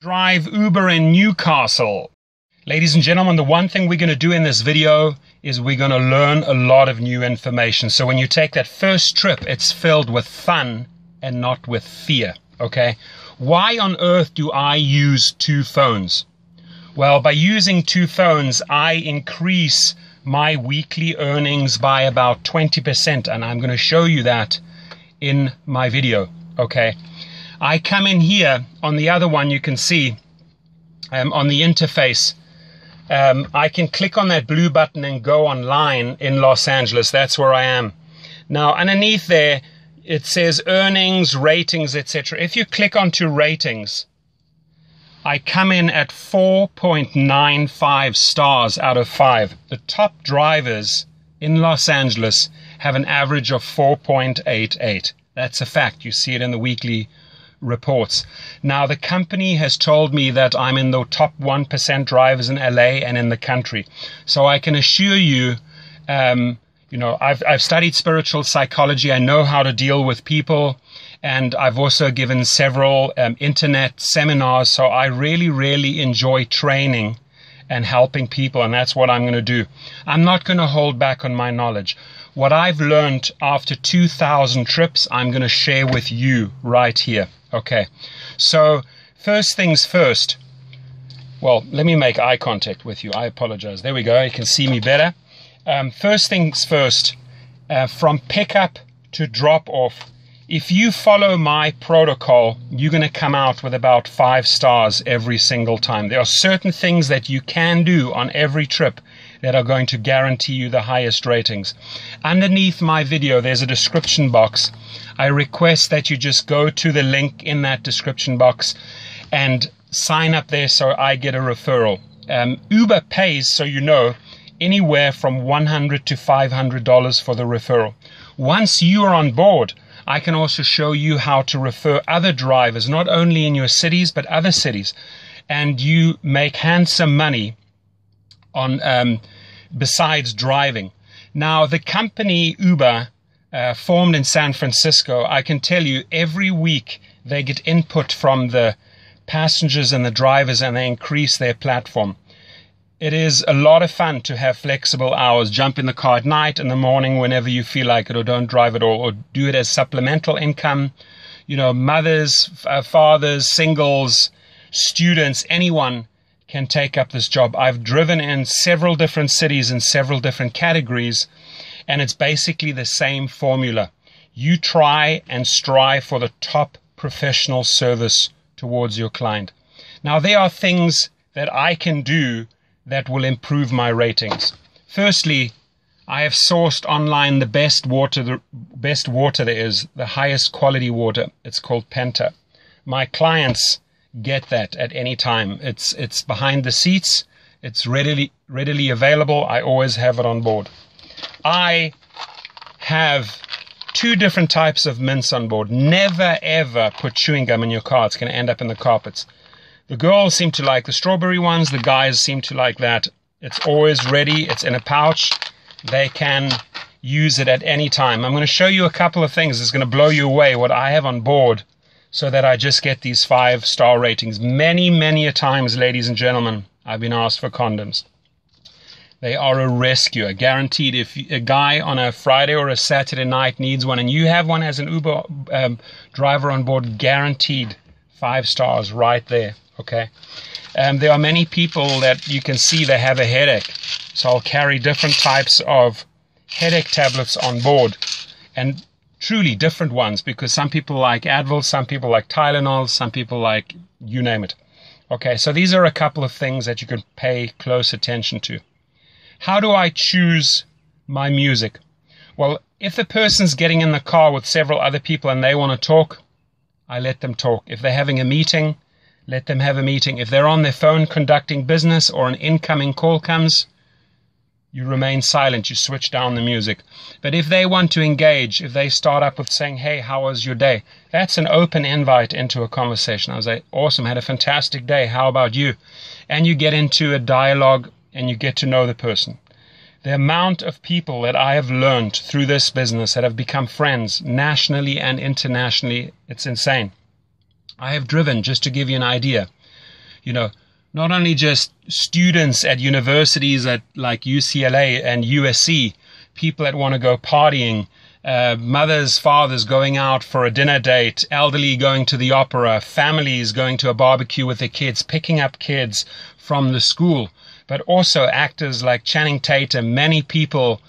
Drive Uber in Newcastle. Ladies and gentlemen, the one thing we're going to do in this video is we're going to learn a lot of new information. So when you take that first trip, it's filled with fun and not with fear, okay? Why on earth do I use two phones? Well, by using two phones, I increase my weekly earnings by about 20%, and I'm going to show you that in my video, okay? I come in here on the other one, you can see on the interface, I can click on that blue button and go online in Los Angeles. That's where I am. Now, underneath there, it says earnings, ratings, etc. If you click onto ratings, I come in at 4.95 stars out of 5. The top drivers in Los Angeles have an average of 4.88. That's a fact. You see it in the weekly reports. Now, the company has told me that I'm in the top 1% drivers in LA and in the country. So I can assure you, I've studied spiritual psychology. I know how to deal with people, and I've also given several internet seminars. So I really, really enjoy training and helping people, and that's what I'm going to do. I'm not going to hold back on my knowledge. What I've learned after 2,000 trips, I'm going to share with you right here. Okay, so first things first. Well, let me make eye contact with you. I apologize. There we go. You can see me better. First things first, from pickup to drop off, if you follow my protocol, you're going to come out with about 5 stars every single time. There are certain things that you can do on every trip that are going to guarantee you the highest ratings. Underneath my video, there's a description box. I request that you just go to the link in that description box and sign up there so I get a referral. Uber pays, so you know, anywhere from $100 to $500 for the referral. Once you are on board, I can also show you how to refer other drivers, not only in your cities, but other cities. And you make handsome money on besides driving. Now, the company Uber, formed in San Francisco, I can tell you every week they get input from the passengers and the drivers, and they increase their platform. It is a lot of fun to have flexible hours. Jump in the car at night, in the morning, whenever you feel like it, or don't drive at all, or do it as supplemental income. You know, mothers, fathers, singles, students, anyone can take up this job. I've driven in several different cities in several different categories, and it's basically the same formula. You try and strive for the top professional service towards your client. Now, there are things that I can do that will improve my ratings. Firstly, I have sourced online the best water there is, the highest quality water. It's called Penta. My clients get that at any time. It's behind the seats. It's readily available. I always have it on board. I have 2 different types of mints on board. Never ever put chewing gum in your car. It's going to end up in the carpets. The girls seem to like the strawberry ones. The guys seem to like that. It's always ready. It's in a pouch. They can use it at any time. I'm going to show you a couple of things. It's going to blow you away what I have on board, so that I just get these 5-star ratings. Many, many a times, ladies and gentlemen, I've been asked for condoms. They are a rescue, guaranteed. If a guy on a Friday or a Saturday night needs one, and you have one as an Uber driver on board, guaranteed 5 stars right there, okay? There are many people that you can see they have a headache. So I'll carry different types of headache tablets on board, and truly different ones, because some people like Advil, some people like Tylenol, some people like you name it. Okay, so these are a couple of things that you can pay close attention to. How do I choose my music? Well, if the person's getting in the car with several other people and they want to talk, I let them talk. If they're having a meeting, let them have a meeting. If they're on their phone conducting business or an incoming call comes, you remain silent, you switch down the music. But if they want to engage, if they start up with saying, hey, how was your day? That's an open invite into a conversation. I was like, awesome, had a fantastic day. How about you? And you get into a dialogue and you get to know the person. The amount of people that I have learned through this business that have become friends nationally and internationally, it's insane. I have driven, just to give you an idea, not only just students at universities at like UCLA and USC, people that want to go partying, mothers, fathers going out for a dinner date, elderly going to the opera, families going to a barbecue with their kids, picking up kids from the school, but also actors like Channing Tatum. Many people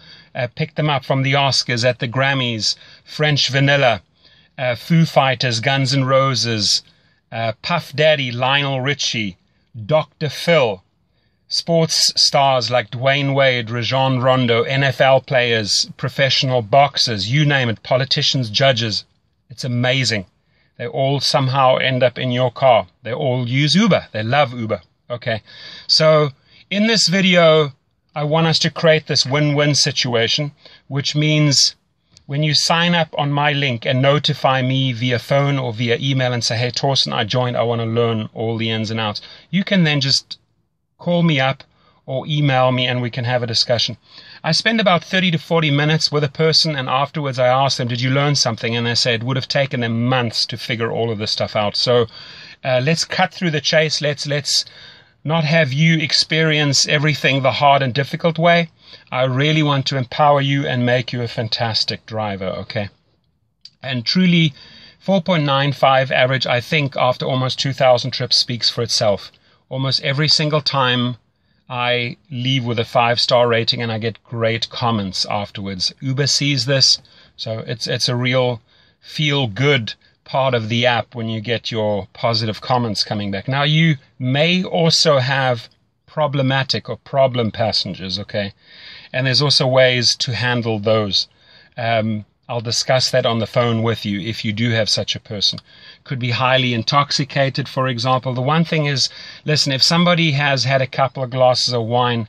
picked them up from the Oscars, at the Grammys, French Vanilla, Foo Fighters, Guns N' Roses, Puff Daddy, Lionel Richie, Dr. Phil, sports stars like Dwayne Wade, Rajon Rondo, NFL players, professional boxers, you name it, politicians, judges. It's amazing. They all somehow end up in your car. They all use Uber. They love Uber. Okay. So in this video, I want us to create this win-win situation, which means when you sign up on my link and notify me via phone or via email and say, hey, Torsten, I joined, I want to learn all the ins and outs, you can then just call me up or email me and we can have a discussion. I spend about 30 to 40 minutes with a person, and afterwards I ask them, did you learn something? And they say it would have taken them months to figure all of this stuff out. So let's cut through the chase. Let's not have you experience everything the hard and difficult way. I really want to empower you and make you a fantastic driver, okay? And truly, 4.95 average, I think, after almost 2,000 trips speaks for itself. Almost every single time I leave with a 5-star rating and I get great comments afterwards. Uber sees this, so it's a real feel-good part of the app when you get your positive comments coming back. Now, you may also have problematic or problem passengers, okay? And there's also ways to handle those. I'll discuss that on the phone with you if you do have such a person. Could be highly intoxicated, for example. The one thing is, listen, if somebody has had a couple of glasses of wine,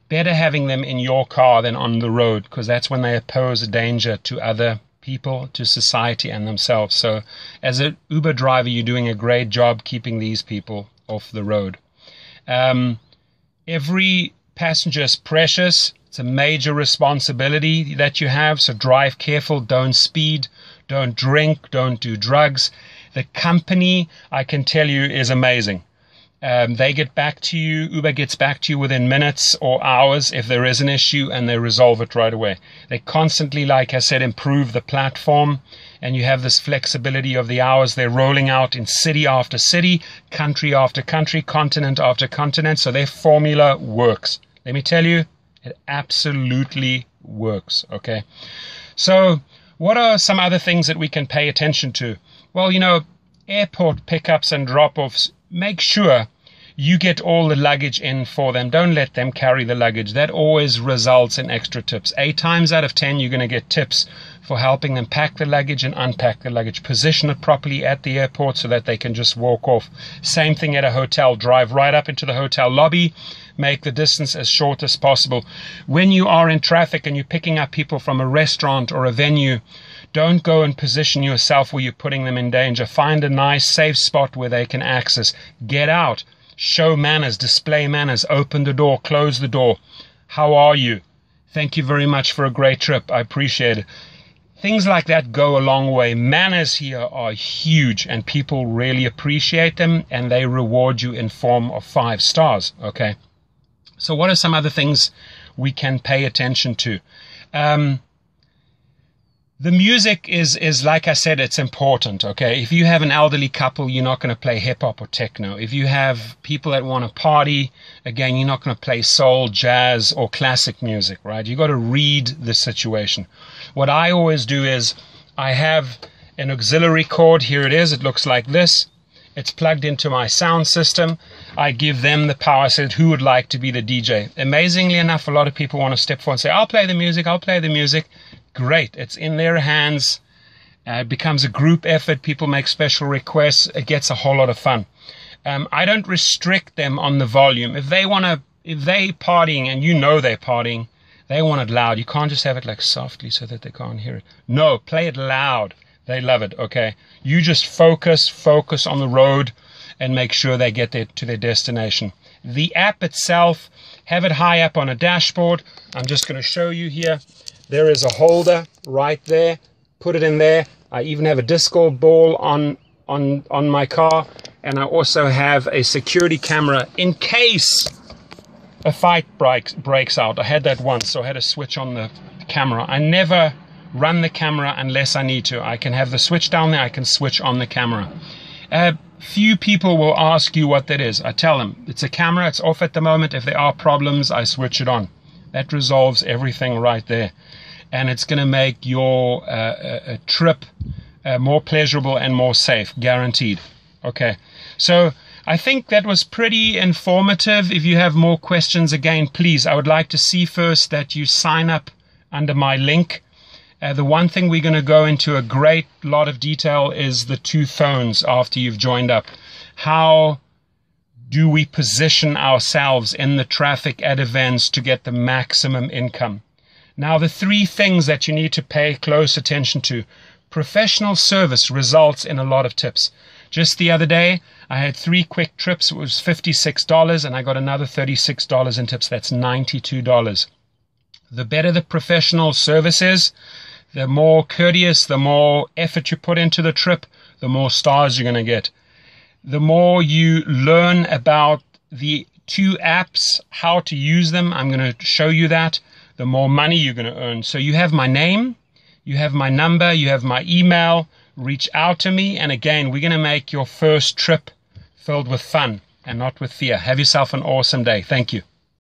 better having them in your car than on the road, because that's when they pose a danger to other people, to society and themselves. So as an Uber driver, you're doing a great job keeping these people off the road. Every passenger is precious. It's a major responsibility that you have, so drive careful, don't speed, don't drink, don't do drugs. The company, I can tell you, is amazing. They get back to you, Uber gets back to you within minutes or hours if there is an issue, and they resolve it right away. They constantly, like I said, improve the platform, and you have this flexibility of the hours. They're rolling out in city after city, country after country, continent after continent, so their formula works. Let me tell you, it absolutely works, okay? So what are some other things that we can pay attention to? Well, airport pickups and drop-offs, make sure you get all the luggage in for them. Don't let them carry the luggage. That always results in extra tips. 8 times out of 10, you're going to get tips for helping them pack the luggage and unpack the luggage. Position it properly at the airport so that they can just walk off. Same thing at a hotel. Drive right up into the hotel lobby. Make the distance as short as possible. When you are in traffic and you're picking up people from a restaurant or a venue, don't go and position yourself where you're putting them in danger. Find a nice, safe spot where they can access. Get out. Show manners. Display manners. Open the door. Close the door. How are you? Thank you very much for a great trip. I appreciate it. Things like that go a long way. Manners here are huge, and people really appreciate them, and they reward you in form of 5 stars, okay? So what are some other things we can pay attention to? The music is, like I said, it's important, okay? If you have an elderly couple, you're not going to play hip-hop or techno. If you have people that want to party, again, you're not going to play soul, jazz, or classic music, right? You've got to read the situation. What I always do is I have an auxiliary cord. Here it is. It looks like this. It's plugged into my sound system. I give them the power. I said, who would like to be the DJ? Amazingly enough, a lot of people want to step forward and say, I'll play the music, I'll play the music. Great. It's in their hands. It becomes a group effort. People make special requests. It gets a whole lot of fun. I don't restrict them on the volume. If they partying and you know they're partying, they want it loud. You can't just have it like softly so that they can't hear it. No, play it loud. They love it, okay? You just focus on the road and make sure they get to their destination. The app itself, have it high up on a dashboard. I'm just going to show you here. There is a holder right there. Put it in there. I even have a disco ball on my car. And I also have a security camera in case a fight breaks out. I had that once, so I had to switch on the camera. I never run the camera unless I need to. I can have the switch down there, I can switch on the camera. Few people will ask you what that is. I tell them, it's a camera, it's off at the moment. If there are problems, I switch it on. That resolves everything right there. And it's going to make your trip more pleasurable and more safe, guaranteed. Okay, so I think that was pretty informative. If you have more questions, again, please, I would like to see first that you sign up under my link. The one thing we're going to go into a great lot of detail is the 2 phones after you've joined up. How do we position ourselves in the traffic at events to get the maximum income? Now, the 3 things that you need to pay close attention to. Professional service results in a lot of tips. Just the other day, I had 3 quick trips. It was $56, and I got another $36 in tips. That's $92. The better the professional service is, the more courteous, the more effort you put into the trip, the more stars you're going to get. The more you learn about the 2 apps, how to use them, I'm going to show you that, the more money you're going to earn. So you have my name, you have my number, you have my email. Reach out to me, and again, we're going to make your first trip filled with fun and not with fear. Have yourself an awesome day. Thank you.